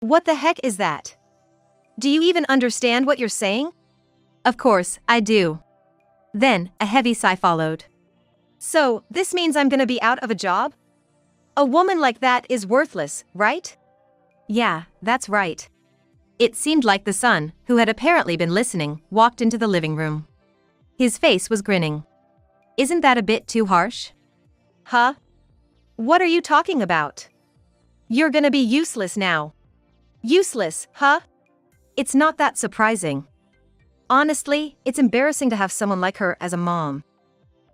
What the heck is that? Do you even understand what you're saying? Of course, I do. Then, a heavy sigh followed. So, this means I'm gonna be out of a job? A woman like that is worthless, right? Yeah, that's right. It seemed like the son, who had apparently been listening, walked into the living room. His face was grinning. Isn't that a bit too harsh? Huh? What are you talking about? You're gonna be useless now. Useless, huh? It's not that surprising. Honestly, it's embarrassing to have someone like her as a mom.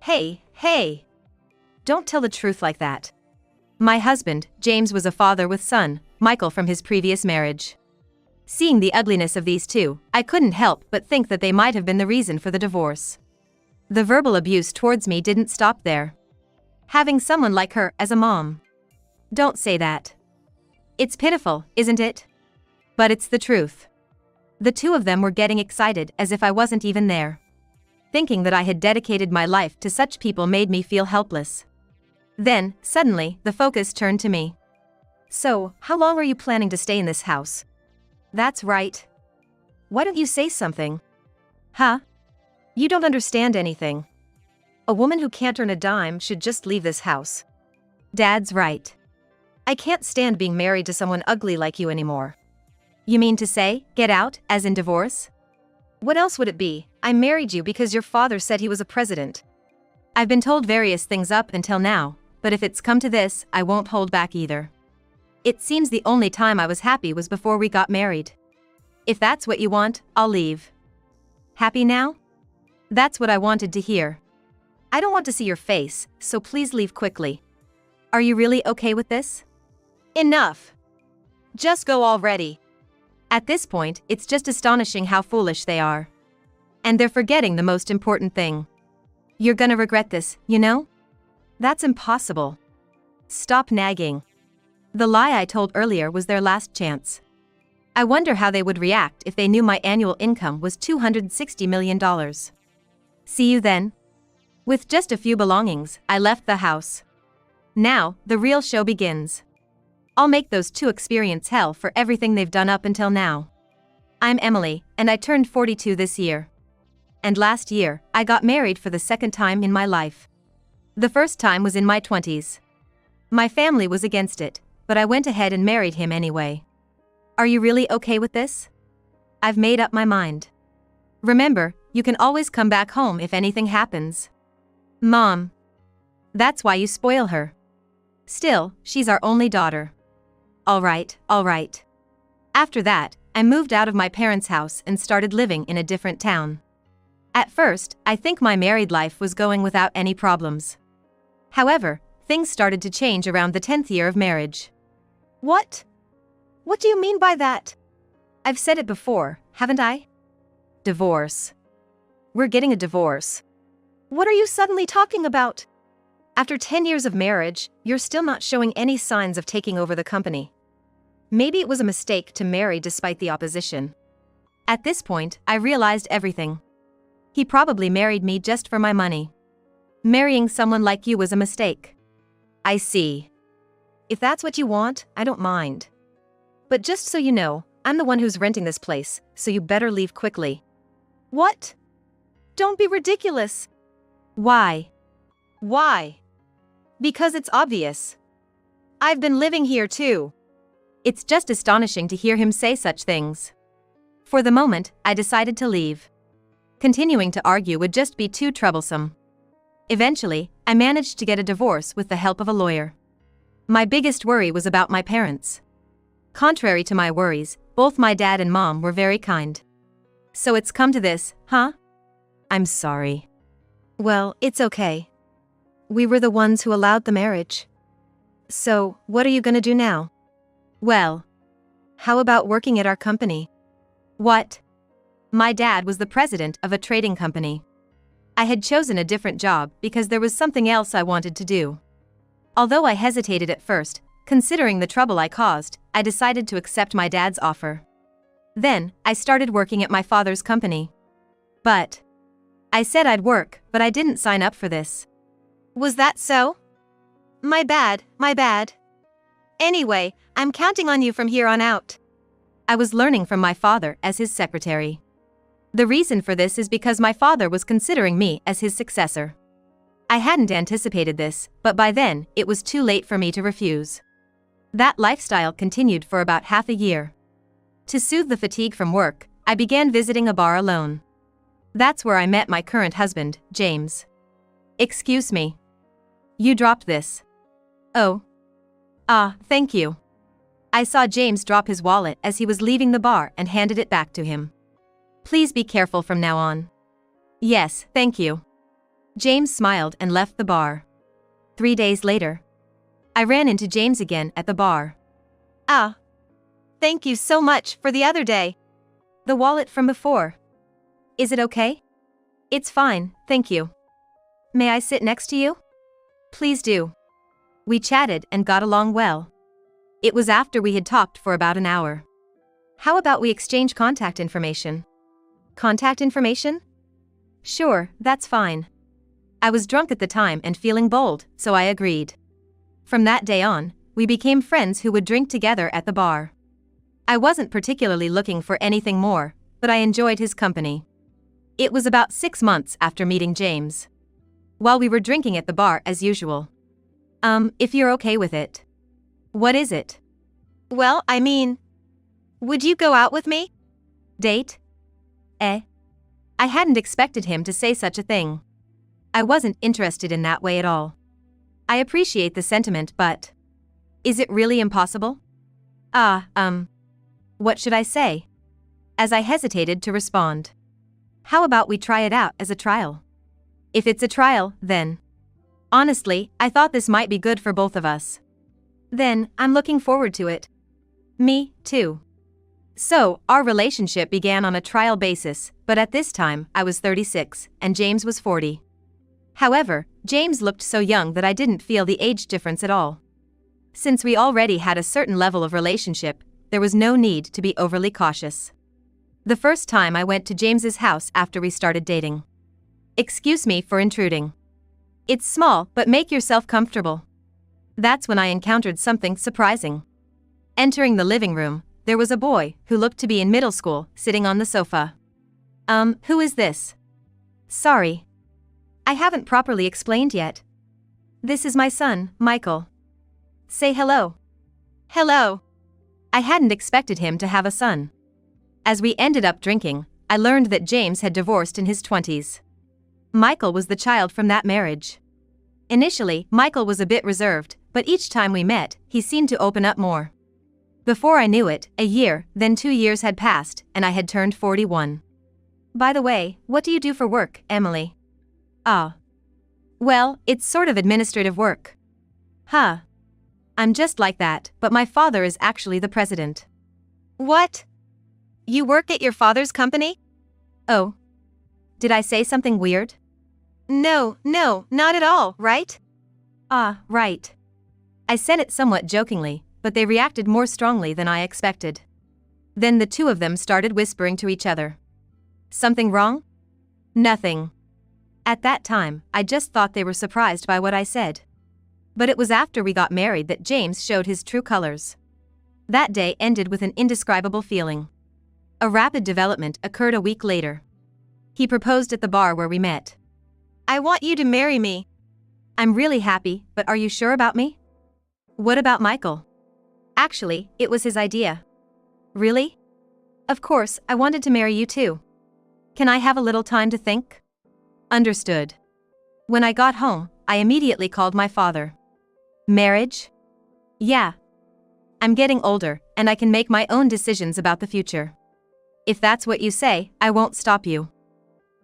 Hey. Don't tell the truth like that. My husband, James, was a father with son, Michael, from his previous marriage. Seeing the ugliness of these two, I couldn't help but think that they might have been the reason for the divorce. The verbal abuse towards me didn't stop there. Having someone like her as a mom. Don't say that. It's pitiful, isn't it? But it's the truth. The two of them were getting excited as if I wasn't even there. Thinking that I had dedicated my life to such people made me feel helpless. Then, suddenly, the focus turned to me. So, how long are you planning to stay in this house? That's right. Why don't you say something? Huh? You don't understand anything. A woman who can't earn a dime should just leave this house. Dad's right. I can't stand being married to someone ugly like you anymore. You mean to say, get out, as in divorce? What else would it be? I married you because your father said he was a president. I've been told various things up until now, but if it's come to this, I won't hold back either. It seems the only time I was happy was before we got married. If that's what you want, I'll leave. Happy now? That's what I wanted to hear. I don't want to see your face, so please leave quickly. Are you really okay with this? Enough. Just go already. At this point, it's just astonishing how foolish they are. And they're forgetting the most important thing. You're gonna regret this, you know? That's impossible. Stop nagging. The lie I told earlier was their last chance. I wonder how they would react if they knew my annual income was $260 million. See you then. With just a few belongings, I left the house. Now, the real show begins. I'll make those two experience hell for everything they've done up until now. I'm Emily, and I turned 42 this year. And last year, I got married for the second time in my life. The first time was in my 20s. My family was against it, but I went ahead and married him anyway. Are you really okay with this? I've made up my mind. Remember, you can always come back home if anything happens. Mom. That's why you spoil her. Still, she's our only daughter. All right. After that, I moved out of my parents' house and started living in a different town. At first, I think my married life was going without any problems. However, things started to change around the 10th year of marriage. What? What do you mean by that? I've said it before, haven't I? Divorce. We're getting a divorce. What are you suddenly talking about? After 10 years of marriage, you're still not showing any signs of taking over the company. Maybe it was a mistake to marry despite the opposition. At this point, I realized everything. He probably married me just for my money. Marrying someone like you was a mistake. I see. If that's what you want, I don't mind. But just so you know, I'm the one who's renting this place, so you better leave quickly. What? Don't be ridiculous. Why? Why? Because it's obvious. I've been living here too. It's just astonishing to hear him say such things. For the moment, I decided to leave. Continuing to argue would just be too troublesome. Eventually, I managed to get a divorce with the help of a lawyer. My biggest worry was about my parents. Contrary to my worries, both my dad and mom were very kind. So it's come to this, huh? I'm sorry. Well, it's okay. We were the ones who allowed the marriage. So, what are you gonna do now? Well, how about working at our company? What? My dad was the president of a trading company. I had chosen a different job because there was something else I wanted to do. Although I hesitated at first, considering the trouble I caused, I decided to accept my dad's offer. Then, I started working at my father's company. But I said I'd work, but I didn't sign up for this. Was that so? My bad. Anyway, I'm counting on you from here on out. I was learning from my father as his secretary. The reason for this is because my father was considering me as his successor. I hadn't anticipated this, but by then, it was too late for me to refuse. That lifestyle continued for about half a year. To soothe the fatigue from work, I began visiting a bar alone. That's where I met my current husband, James. Excuse me. You dropped this. Oh. Thank you. I saw James drop his wallet as he was leaving the bar and handed it back to him. Please be careful from now on. Yes, thank you. James smiled and left the bar. 3 days later, I ran into James again at the bar. Thank you so much for the other day. The wallet from before. Is it okay? It's fine, thank you. May I sit next to you? Please do. We chatted and got along well. It was after we had talked for about an hour. How about we exchange contact information? Contact information? Sure, that's fine. I was drunk at the time and feeling bold, so I agreed. From that day on, we became friends who would drink together at the bar. I wasn't particularly looking for anything more, but I enjoyed his company. It was about 6 months after meeting James. While we were drinking at the bar as usual. If you're okay with it. What is it? Well, I mean, would you go out with me? Date? I hadn't expected him to say such a thing. I wasn't interested in that way at all. I appreciate the sentiment, but is it really impossible? What should I say? As I hesitated to respond. How about we try it out as a trial? If it's a trial, then. Honestly, I thought this might be good for both of us. Then, I'm looking forward to it. Me, too. So, our relationship began on a trial basis, but at this time, I was 36, and James was 40. However, James looked so young that I didn't feel the age difference at all. Since we already had a certain level of relationship, there was no need to be overly cautious. The first time I went to James's house after we started dating. Excuse me for intruding. It's small, but make yourself comfortable. That's when I encountered something surprising. Entering the living room, there was a boy who looked to be in middle school sitting on the sofa. Who is this? Sorry. I haven't properly explained yet. This is my son, Michael. Say hello. Hello. I hadn't expected him to have a son. As we ended up drinking, I learned that James had divorced in his 20s. Michael was the child from that marriage. Initially, Michael was a bit reserved, but each time we met, he seemed to open up more. Before I knew it, a year, then 2 years had passed, and I had turned 41. By the way, what do you do for work, Emily? Well, it's sort of administrative work. I'm just like that, but my father is actually the president. What? You work at your father's company? Oh. Did I say something weird? No, not at all, right? Right. I said it somewhat jokingly, but they reacted more strongly than I expected. Then the two of them started whispering to each other. Something wrong? Nothing. At that time, I just thought they were surprised by what I said. But it was after we got married that James showed his true colors. That day ended with an indescribable feeling. A rapid development occurred a week later. He proposed at the bar where we met. I want you to marry me. I'm really happy, but are you sure about me? What about Michael? Actually, it was his idea. Really? Of course, I wanted to marry you too. Can I have a little time to think? Understood. When I got home, I immediately called my father. Marriage? Yeah. I'm getting older, and I can make my own decisions about the future. If that's what you say, I won't stop you.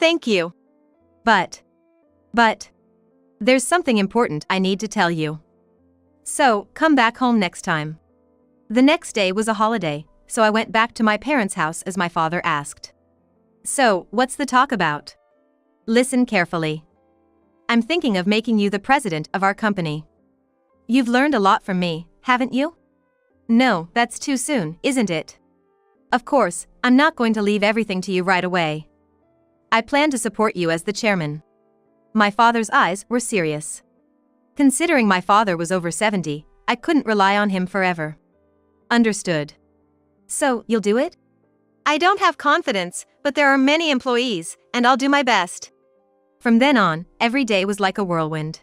Thank you. But, there's something important I need to tell you. So, come back home next time. The next day was a holiday, so I went back to my parents' house as my father asked. So, what's the talk about? Listen carefully. I'm thinking of making you the president of our company. You've learned a lot from me, haven't you? No, that's too soon, isn't it? Of course, I'm not going to leave everything to you right away. I plan to support you as the chairman. My father's eyes were serious. Considering my father was over 70, I couldn't rely on him forever. Understood. So, you'll do it? I don't have confidence, but there are many employees, and I'll do my best. From then on, every day was like a whirlwind.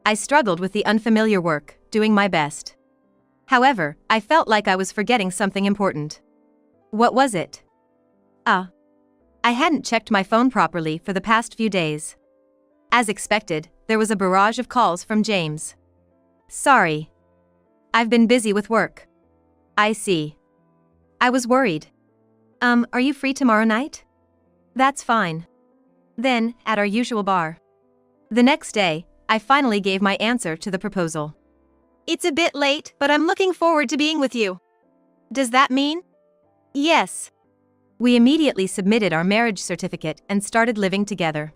I struggled with the unfamiliar work, doing my best. However, I felt like I was forgetting something important. What was it? I hadn't checked my phone properly for the past few days. As expected, there was a barrage of calls from James. Sorry. I've been busy with work. I see. I was worried. Are you free tomorrow night? That's fine. Then, at our usual bar. The next day, I finally gave my answer to the proposal. It's a bit late, but I'm looking forward to being with you. Does that mean? Yes. We immediately submitted our marriage certificate and started living together.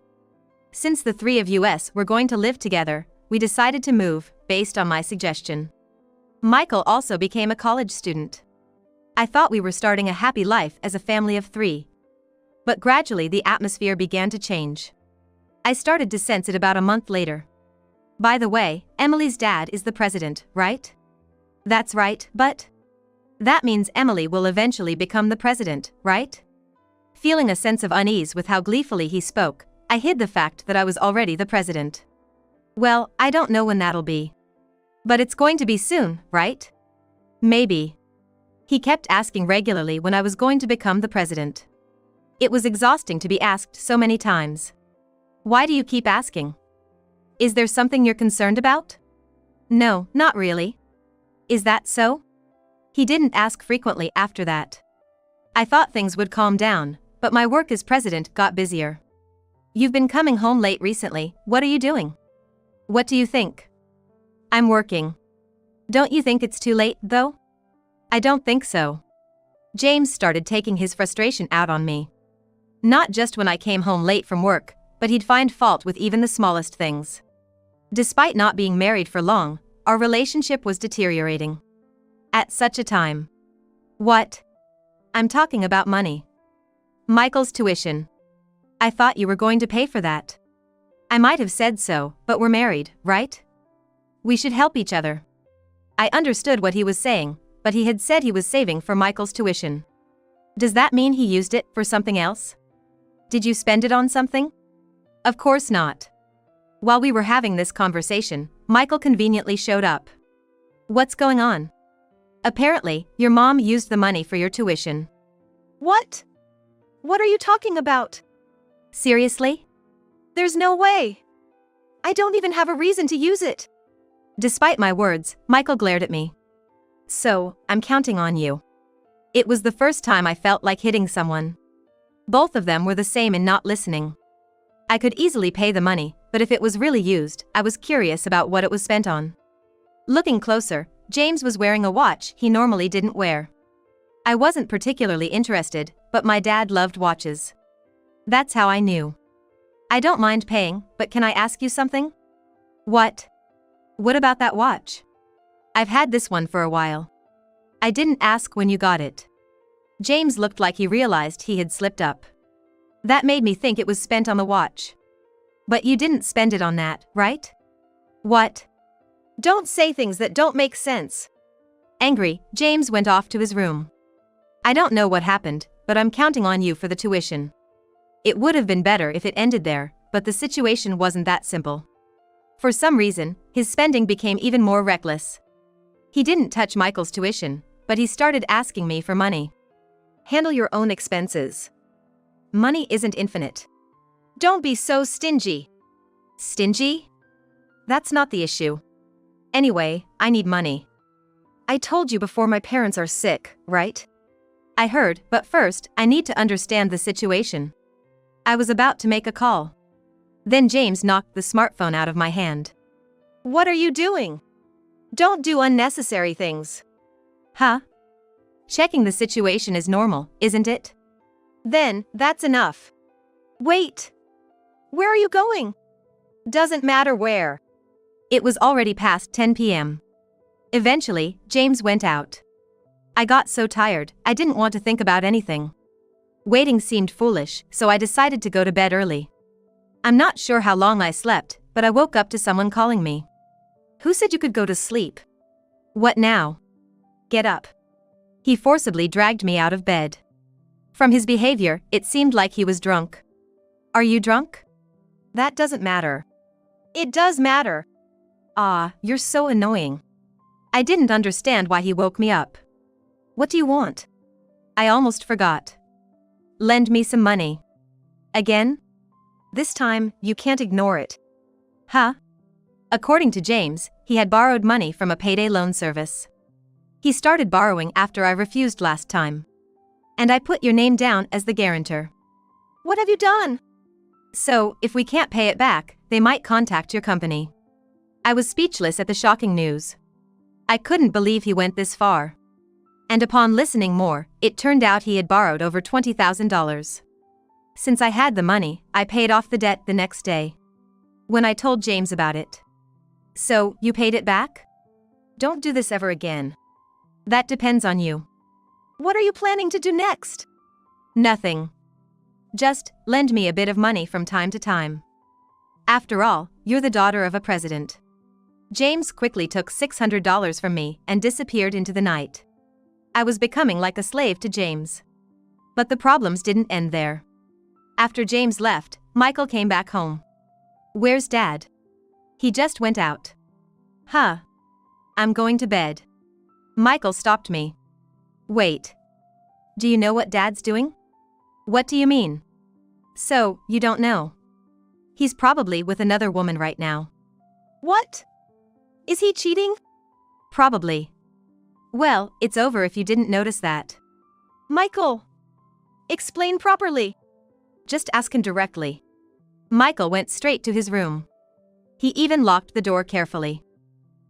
Since the three of us were going to live together, we decided to move, based on my suggestion. Michael also became a college student. I thought we were starting a happy life as a family of three. But gradually the atmosphere began to change. I started to sense it about a month later. By the way, Emily's dad is the president, right? That's right, but that means Emily will eventually become the president, right? Feeling a sense of unease with how gleefully he spoke, I hid the fact that I was already the president. Well, I don't know when that'll be. But it's going to be soon, right? Maybe. He kept asking regularly when I was going to become the president. It was exhausting to be asked so many times. Why do you keep asking? Is there something you're concerned about? No, not really. Is that so? He didn't ask frequently after that. I thought things would calm down, but my work as president got busier. You've been coming home late recently, what are you doing? What do you think? I'm working. Don't you think it's too late, though? I don't think so. James started taking his frustration out on me. Not just when I came home late from work, but he'd find fault with even the smallest things. Despite not being married for long, our relationship was deteriorating. At such a time. What? I'm talking about money. Michael's tuition. I thought you were going to pay for that. I might have said so, but we're married, right? We should help each other. I understood what he was saying, but he had said he was saving for Michael's tuition. Does that mean he used it for something else? Did you spend it on something? Of course not. While we were having this conversation, Michael conveniently showed up. What's going on? Apparently, your mom used the money for your tuition. What? What are you talking about? Seriously? There's no way. I don't even have a reason to use it. Despite my words, Michael glared at me. So, I'm counting on you. It was the first time I felt like hitting someone. Both of them were the same in not listening. I could easily pay the money, but if it was really used, I was curious about what it was spent on. Looking closer, James was wearing a watch he normally didn't wear. I wasn't particularly interested, but my dad loved watches. That's how I knew. I don't mind paying, but can I ask you something? What? What about that watch? I've had this one for a while. I didn't ask when you got it. James looked like he realized he had slipped up. That made me think it was spent on the watch. But you didn't spend it on that, right? What? Don't say things that don't make sense. Angry, James went off to his room. I don't know what happened, but I'm counting on you for the tuition. It would have been better if it ended there, but the situation wasn't that simple. For some reason, his spending became even more reckless. He didn't touch Michael's tuition, but he started asking me for money. Handle your own expenses. Money isn't infinite. Don't be so stingy. Stingy? That's not the issue. Anyway, I need money. I told you before my parents are sick, right? I heard, but first, I need to understand the situation. I was about to make a call. Then James knocked the smartphone out of my hand. What are you doing? Don't do unnecessary things. Huh? Checking the situation is normal, isn't it? Then, that's enough. Wait. Where are you going? Doesn't matter where. It was already past 10 p.m. Eventually, James went out. I got so tired, I didn't want to think about anything. Waiting seemed foolish, so I decided to go to bed early. I'm not sure how long I slept, but I woke up to someone calling me. Who said you could go to sleep? What now? Get up. He forcibly dragged me out of bed. From his behavior, it seemed like he was drunk. Are you drunk? That doesn't matter. It does matter. Ah, you're so annoying. I didn't understand why he woke me up. What do you want? I almost forgot. Lend me some money. Again? This time, you can't ignore it. Huh? According to James, he had borrowed money from a payday loan service. He started borrowing after I refused last time. And I put your name down as the guarantor. What have you done? So, if we can't pay it back, they might contact your company. I was speechless at the shocking news. I couldn't believe he went this far. And upon listening more, it turned out he had borrowed over $20,000. Since I had the money, I paid off the debt the next day. When I told James about it. So, you paid it back? Don't do this ever again. That depends on you. What are you planning to do next? Nothing. Just lend me a bit of money from time to time. After all, you're the daughter of a president. James quickly took $600 from me and disappeared into the night. I was becoming like a slave to James. But the problems didn't end there. After James left, Michael came back home. Where's Dad? He just went out. Huh. I'm going to bed. Michael stopped me. Wait. Do you know what Dad's doing? What do you mean? So, you don't know? He's probably with another woman right now. What? Is he cheating? Probably. Well, it's over if you didn't notice that. Michael! Explain properly. Just ask him directly. Michael went straight to his room. He even locked the door carefully.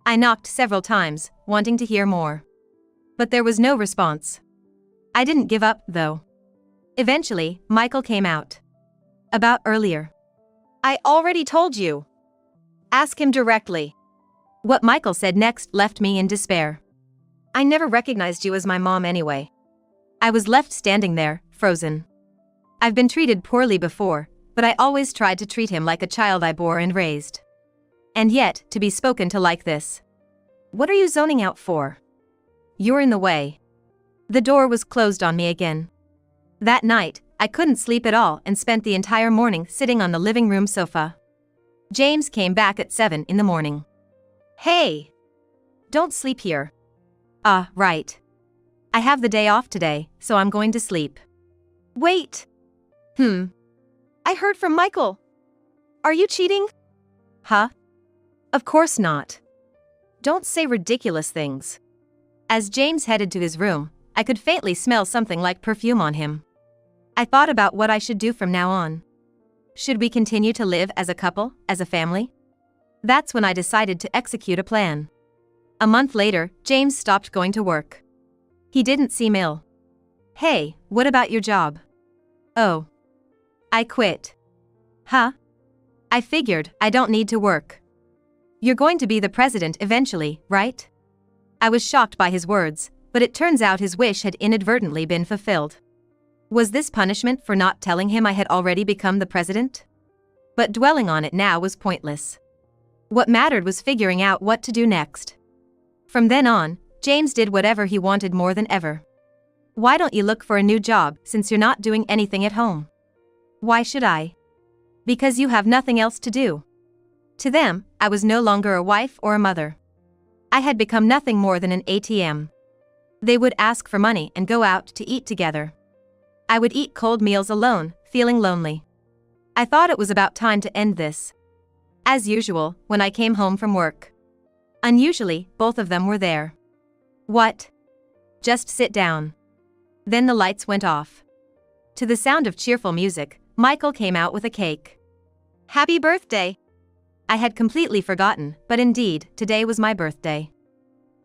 I knocked several times, wanting to hear more. But there was no response. I didn't give up, though. Eventually, Michael came out. About earlier. I already told you. Ask him directly. What Michael said next left me in despair. I never recognized you as my mom anyway. I was left standing there, frozen. I've been treated poorly before, but I always tried to treat him like a child I bore and raised. And yet, to be spoken to like this. What are you zoning out for? You're in the way. The door was closed on me again. That night, I couldn't sleep at all and spent the entire morning sitting on the living room sofa. James came back at 7 in the morning. Hey! Don't sleep here. Ah, right. I have the day off today, so I'm going to sleep. Wait! I heard from Michael. Are you cheating? Huh? Of course not. Don't say ridiculous things. As James headed to his room, I could faintly smell something like perfume on him. I thought about what I should do from now on. Should we continue to live as a couple, as a family? That's when I decided to execute a plan. A month later, James stopped going to work. He didn't seem ill. Hey, what about your job? Oh. I quit. Huh? I figured I don't need to work. You're going to be the president eventually, right? I was shocked by his words, but it turns out his wish had inadvertently been fulfilled. Was this punishment for not telling him I had already become the president? But dwelling on it now was pointless. What mattered was figuring out what to do next. From then on, James did whatever he wanted more than ever. Why don't you look for a new job since you're not doing anything at home? Why should I? Because you have nothing else to do. To them, I was no longer a wife or a mother. I had become nothing more than an ATM. They would ask for money and go out to eat together. I would eat cold meals alone, feeling lonely. I thought it was about time to end this. As usual, when I came home from work. Unusually, both of them were there. What? Just sit down. Then the lights went off. To the sound of cheerful music, Michael came out with a cake. Happy birthday! I had completely forgotten, but indeed, today was my birthday.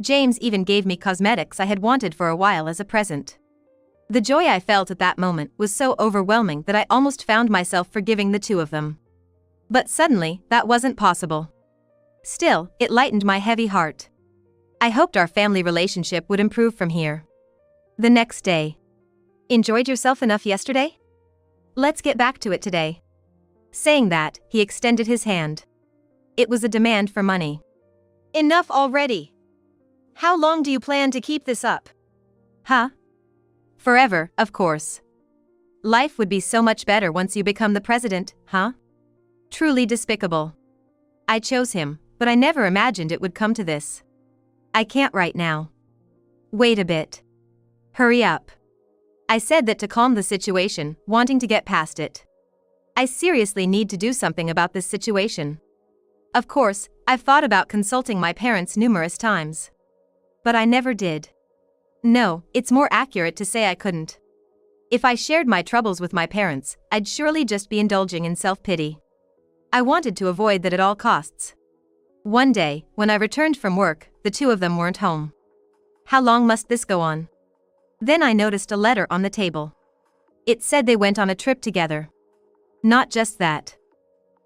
James even gave me cosmetics I had wanted for a while as a present. The joy I felt at that moment was so overwhelming that I almost found myself forgiving the two of them. But suddenly, that wasn't possible. Still, it lightened my heavy heart. I hoped our family relationship would improve from here. The next day. Enjoyed yourself enough yesterday? Let's get back to it today. Saying that, he extended his hand. It was a demand for money. Enough already. How long do you plan to keep this up? Huh? Forever, of course. Life would be so much better once you become the president, huh? Truly despicable. I chose him, but I never imagined it would come to this. I can't right now. Wait a bit. Hurry up. I said that to calm the situation, wanting to get past it. I seriously need to do something about this situation. Of course, I've thought about consulting my parents numerous times. But I never did. No, it's more accurate to say I couldn't. If I shared my troubles with my parents, I'd surely just be indulging in self-pity. I wanted to avoid that at all costs. One day, when I returned from work, the two of them weren't home. How long must this go on? Then I noticed a letter on the table. It said they went on a trip together. Not just that.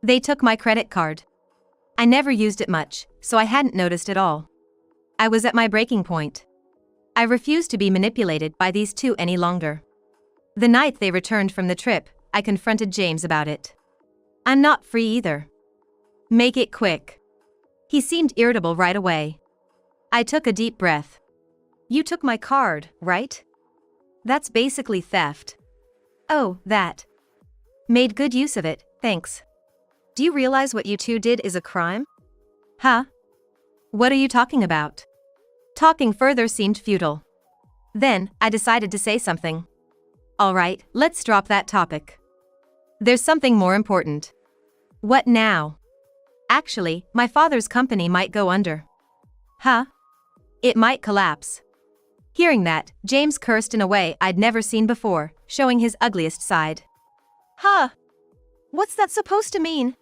They took my credit card. I never used it much, so I hadn't noticed at all. I was at my breaking point. I refused to be manipulated by these two any longer. The night they returned from the trip, I confronted James about it. I'm not free either. Make it quick. He seemed irritable right away. I took a deep breath. You took my card, right? That's basically theft. Oh, that. Made good use of it, thanks. Do you realize what you two did is a crime? Huh? What are you talking about? Talking further seemed futile. Then, I decided to say something. Alright, let's drop that topic. There's something more important. What now? Actually, my father's company might go under. Huh? It might collapse. Hearing that, James cursed in a way I'd never seen before, showing his ugliest side. Huh? What's that supposed to mean?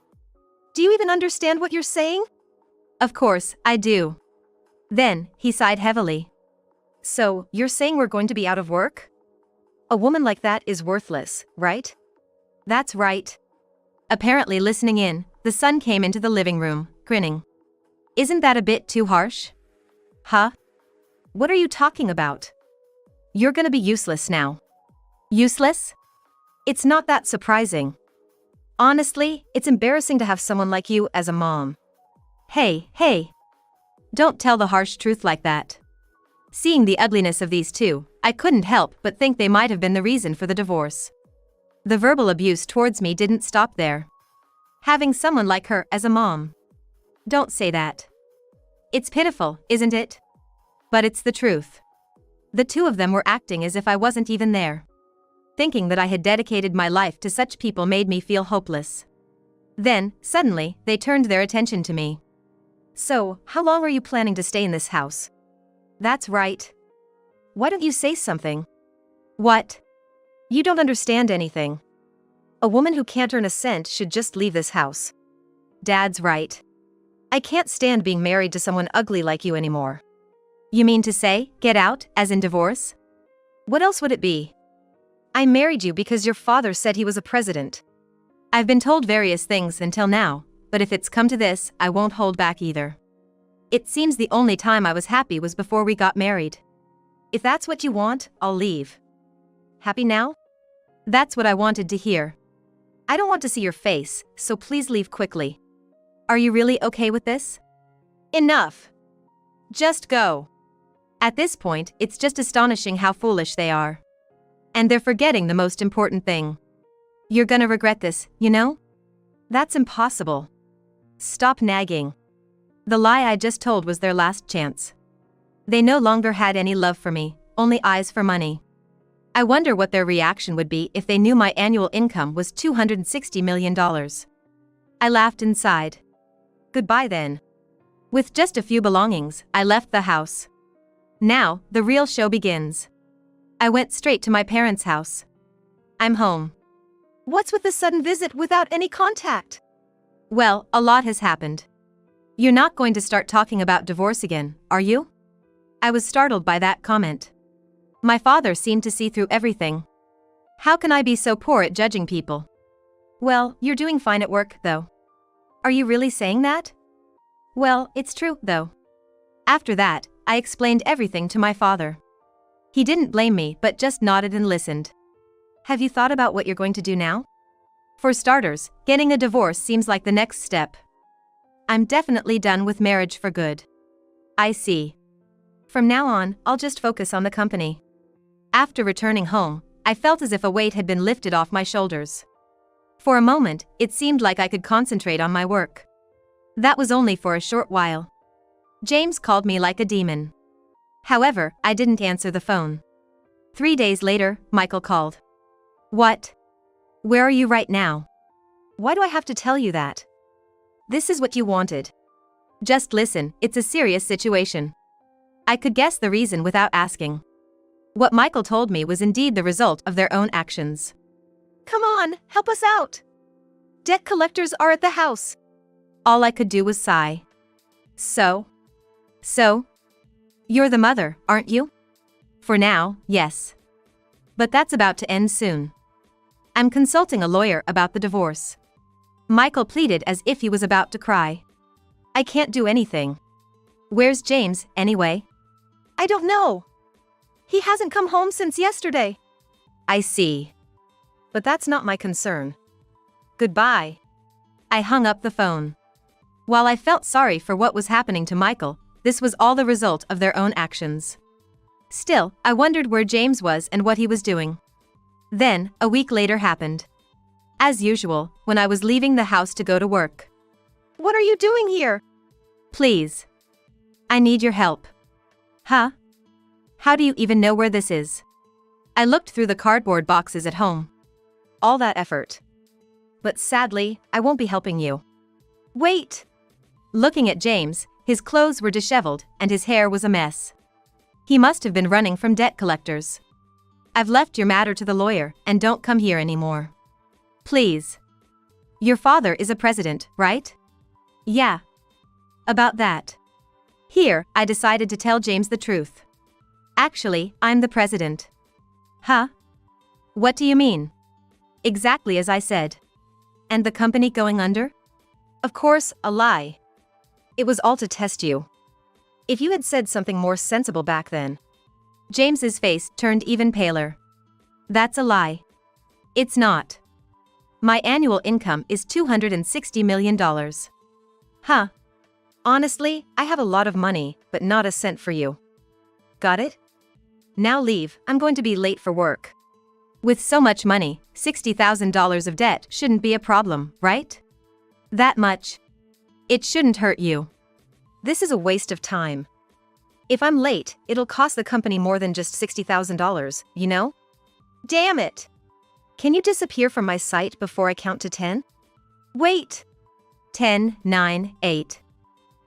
Do you even understand what you're saying? Of course, I do. Then, he sighed heavily. So, you're saying we're going to be out of work? A woman like that is worthless, right? That's right. Apparently listening in, the son came into the living room, grinning. Isn't that a bit too harsh? Huh? What are you talking about? You're gonna be useless now. Useless? It's not that surprising. Honestly, it's embarrassing to have someone like you as a mom. Hey. Don't tell the harsh truth like that. Seeing the ugliness of these two, I couldn't help but think they might have been the reason for the divorce. The verbal abuse towards me didn't stop there. Having someone like her as a mom. Don't say that. It's pitiful, isn't it? But it's the truth. The two of them were acting as if I wasn't even there. Thinking that I had dedicated my life to such people made me feel hopeless. Then, suddenly, they turned their attention to me. So, how long are you planning to stay in this house? That's right. Why don't you say something? What? You don't understand anything. A woman who can't earn a cent should just leave this house. Dad's right. I can't stand being married to someone ugly like you anymore. You mean to say, get out, as in divorce? What else would it be? I married you because your father said he was a president. I've been told various things until now, but if it's come to this, I won't hold back either. It seems the only time I was happy was before we got married. If that's what you want, I'll leave. Happy now? That's what I wanted to hear. I don't want to see your face, so please leave quickly. Are you really okay with this? Enough. Just go. At this point, it's just astonishing how foolish they are. And they're forgetting the most important thing. You're gonna regret this, you know? That's impossible. Stop nagging. The lie I just told was their last chance. They no longer had any love for me, only eyes for money. I wonder what their reaction would be if they knew my annual income was $260 million. I laughed and sighed. Goodbye then. With just a few belongings, I left the house. Now, the real show begins. I went straight to my parents' house. I'm home. What's with the sudden visit without any contact? Well, a lot has happened. You're not going to start talking about divorce again, are you? I was startled by that comment. My father seemed to see through everything. How can I be so poor at judging people? Well, you're doing fine at work, though. Are you really saying that? Well, it's true, though. After that, I explained everything to my father. He didn't blame me but just nodded and listened. Have you thought about what you're going to do now? For starters, getting a divorce seems like the next step. I'm definitely done with marriage for good. I see. From now on, I'll just focus on the company. After returning home, I felt as if a weight had been lifted off my shoulders. For a moment, it seemed like I could concentrate on my work. That was only for a short while. James called me like a demon. However, I didn't answer the phone. 3 days later, Michael called. What? Where are you right now? Why do I have to tell you that? This is what you wanted. Just listen, it's a serious situation. I could guess the reason without asking. What Michael told me was indeed the result of their own actions. Come on, help us out. Debt collectors are at the house. All I could do was sigh. So? You're the mother, aren't you? For now, yes. But that's about to end soon. I'm consulting a lawyer about the divorce. Michael pleaded as if he was about to cry. I can't do anything. Where's James, anyway? I don't know. He hasn't come home since yesterday. I see. But that's not my concern. Goodbye. I hung up the phone. While I felt sorry for what was happening to Michael, this was all the result of their own actions. Still, I wondered where James was and what he was doing. Then, a week later happened. As usual, when I was leaving the house to go to work. What are you doing here? Please. I need your help. Huh? How do you even know where this is? I looked through the cardboard boxes at home. All that effort. But sadly, I won't be helping you. Wait! Looking at James, his clothes were disheveled and his hair was a mess. He must have been running from debt collectors. I've left your matter to the lawyer and don't come here anymore. Please. Your father is a president, right? Yeah. About that. Here, I decided to tell James the truth. Actually, I'm the president. Huh? What do you mean? Exactly as I said. And the company going under? Of course, a lie. It was all to test you. If you had said something more sensible back then. James's face turned even paler. That's a lie. It's not. My annual income is $260 million. Huh. Honestly, I have a lot of money, but not a cent for you. Got it? Now leave, I'm going to be late for work. With so much money, $60,000 of debt shouldn't be a problem, right? That much. It shouldn't hurt you. This is a waste of time. If I'm late, it'll cost the company more than just $60,000, you know? Damn it! Can you disappear from my sight before I count to 10? Wait! 10, 9, 8.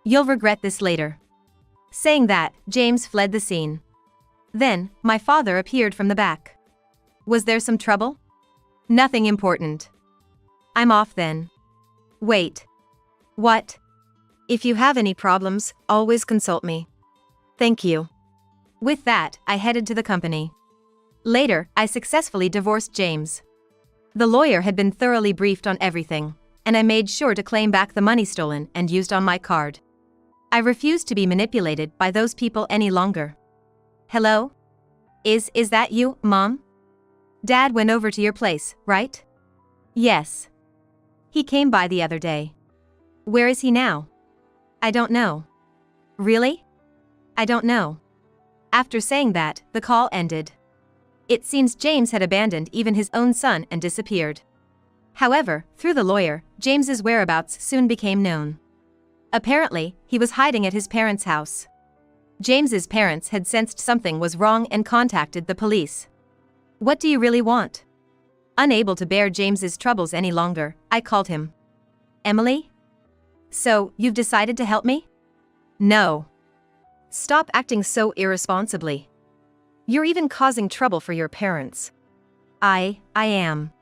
You'll regret this later. Saying that, James fled the scene. Then, my father appeared from the back. Was there some trouble? Nothing important. I'm off then. Wait. What? If you have any problems, always consult me. Thank you. With that, I headed to the company. Later, I successfully divorced James. The lawyer had been thoroughly briefed on everything, and I made sure to claim back the money stolen and used on my card. I refused to be manipulated by those people any longer. Hello? Is that you, Mom? Dad went over to your place, right? Yes. He came by the other day. Where is he now? I don't know. Really? I don't know. After saying that, the call ended. It seems James had abandoned even his own son and disappeared. However, through the lawyer, James's whereabouts soon became known. Apparently, he was hiding at his parents' house. James's parents had sensed something was wrong and contacted the police. What do you really want? Unable to bear James's troubles any longer, I called him. Emily? So, you've decided to help me? No. Stop acting so irresponsibly. You're even causing trouble for your parents. I am.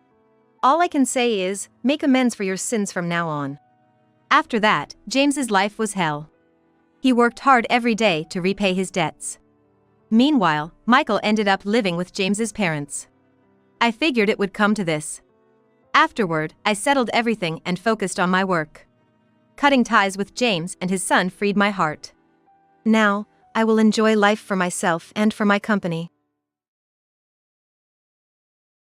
All I can say is, make amends for your sins from now on. After that, James's life was hell. He worked hard every day to repay his debts. Meanwhile, Michael ended up living with James's parents. I figured it would come to this. Afterward, I settled everything and focused on my work. Cutting ties with James and his son freed my heart. Now, I will enjoy life for myself and for my company.